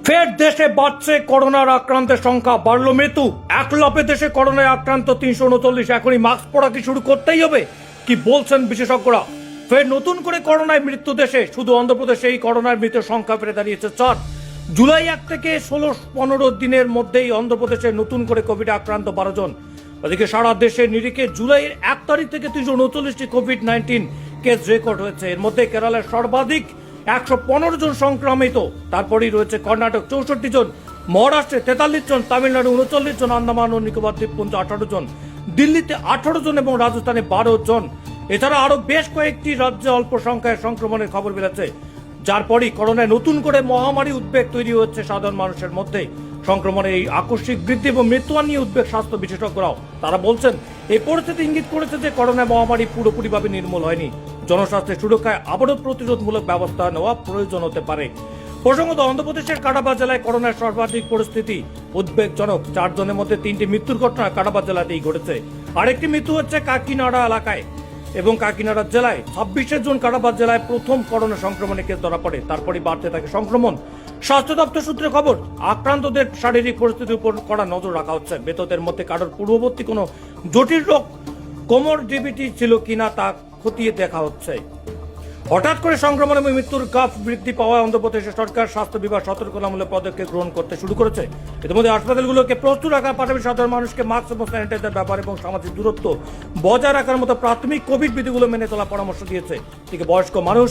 ফের দেশে বাড়ছে করোনার আক্রান্তের সংখ্যা, বাড়ল মৃত্যু। একলাপে দেশে করোনায় আক্রান্ত 339। এখনই মাস্ক পরা কি শুরু করতেই হবে, কি বলছেন বিশেষজ্ঞরা? ফের নতুন করে করোনায় মৃত্যু দেশে। শুধু অন্ধ্রপ্রদেশে এই করোনার মৃতের সংখ্যা বেড়ে দাঁড়িয়েছে 4। জুলাই 1 থেকে 16-15 দিনের মধ্যেই অন্ধ্রপ্রদেশে নতুন করে কোভিডে আক্রান্ত 12 জন। ওদিকে সারা দেশে নিরিখে জুলাইয়ের 1 তারিখ থেকে 339টি কোভিড-19 কেস রেকর্ড হয়েছে। এর মধ্যে কেরালার সর্বাধিক 115 জন সংক্রমিত। তারপরেই রয়েছে কর্ণাটক 64 জন, মহারাষ্ট্রে 43 জন, তামিলনাড়ু 39 জন, আন্দামান ও নিকোবর দ্বীপপুঞ্জ 18 জন, দিল্লিতে 18 জন এবং রাজস্থানে 12 জন। এছাড়া আরো বেশ কয়েকটি রাজ্যে অল্প সংখ্যায় সংক্রমণের খবর বেরোচ্ছে, যার পরই করোনায় নতুন করে মহামারী উদ্বেগ তৈরি হচ্ছে সাধারণ মানুষের মধ্যে। সংক্রমণের এই আকস্মিক বৃদ্ধি এবং মৃত্যু নিয়ে উদ্বেগ স্বাস্থ্য বিশেষজ্ঞরাও। তারা বলছেন, এই পরিস্থিতি ইঙ্গিত করেছে যে করোনা মহামারী পুরোপুরিভাবে নির্মূল হয়নি। জনস্বাস্থ্যের সুরক্ষায় আবারও প্রতিরোধমূলক ব্যবস্থা নেওয়া প্রয়োজন হতে পারে। প্রসঙ্গত, অন্ধ্রপ্রদেশের কাডাপা জেলায় করোনার সর্বাধিক পরিস্থিতি উদ্বেগজনক। 4 জনের মধ্যে 3টি মৃত্যুর ঘটনা কাডাপা জেলাতেই ঘটেছে। আরেকটি মৃত্যু হচ্ছে কাকিনাড়া এলাকায় এবং কাকিনাড়া জেলায়। 26 জন কাডাপা জেলায় প্রথম করোনা সংক্রমণে কেস ধরা পড়ে, তারপরই বাড়তে থাকে সংক্রমণ। স্বাস্থ্য দপ্তর সূত্রে খবর, আক্রান্তদের শারীরিক পরিস্থিতির উপর কড়া নজর রাখা হচ্ছে। মৃতদের মধ্যে কারোর পূর্ববর্তী কোনো জটিল রোগ, কোমরডিবিটি ছিল কিনা তা খতিয়ে দেখা হচ্ছে। হঠাৎ করে সংক্রমণ এবং মৃত্যুর গ্রাফ বৃদ্ধি পাওয়ায় অন্ধ্রপ্রদেশের সরকার স্বাস্থ্য বিভাগ সতর্কতামূলক পদক্ষেপ গ্রহণ করতে শুরু করেছে। ইতিমধ্যে হাসপাতালগুলোকে প্রস্তুত রাখার পাশাপাশি সাধারণ মানুষকে মাস্ক এবং স্যানিটাইজার ব্যবহার এবং সামাজিক দূরত্ব বজায় রাখার মতো প্রাথমিক কোভিড বিধিগুলো মেনে চলার পরামর্শ দিয়েছে। এদিকে বয়স্ক মানুষ,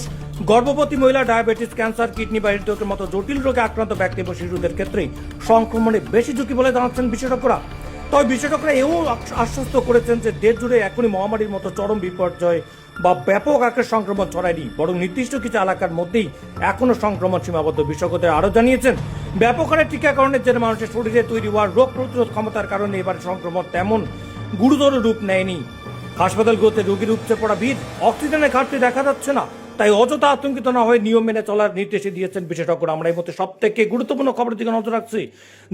গর্ভবতী মহিলা, ডায়াবেটিস, ক্যান্সার, কিডনি বা হৃদরোগের মতো জটিল রোগে আক্রান্ত ব্যক্তি এবং শিশুদের ক্ষেত্রে সংক্রমণে বেশি ঝুঁকি বলে জানাচ্ছেন বিশেষজ্ঞরা। তবে বিশেষজ্ঞরা এও আশ্বস্ত করেছেন যে দেশ জুড়ে এখনই মহামারীর মতো চরম বিপর্যয় বা ব্যাপক আকারে সংক্রমণ ছড়ায়নি, বরং নির্দিষ্ট কিছু এলাকার মধ্যেই এখনো সংক্রমণ সীমাবদ্ধ। বিশেষজ্ঞদের আরও জানিয়েছেন, ব্যাপক হারে টিকাকরণের জন্য মানুষের শরীরে তৈরি হওয়া রোগ প্রতিরোধ ক্ষমতার কারণে এবার সংক্রমণ তেমন গুরুতর রূপ নেয়নি। হাসপাতালগুলোতে রোগীর উপচে পড়া ভিড়, অক্সিজেনের ঘাটতি দেখা যাচ্ছে না। তাই অযথা আতঙ্কিত না হয়ে নিয়ম মেনে চলার নির্দেশ দিয়েছেন বিশেষজ্ঞরা। আমরা এই মধ্যে সব থেকে গুরুত্বপূর্ণ খবরের দিকে নজর রাখছি।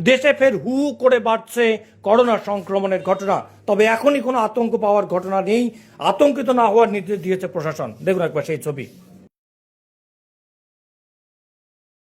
দেশে ফের হু করে বাড়ছে করোনা সংক্রমণের ঘটনা, তবে এখনই কোনো আতঙ্ক পাওয়ার ঘটনা নেই। আতঙ্কিত না হওয়ার নির্দেশ দিয়েছে প্রশাসন। দেখুন একবার সেই ছবি।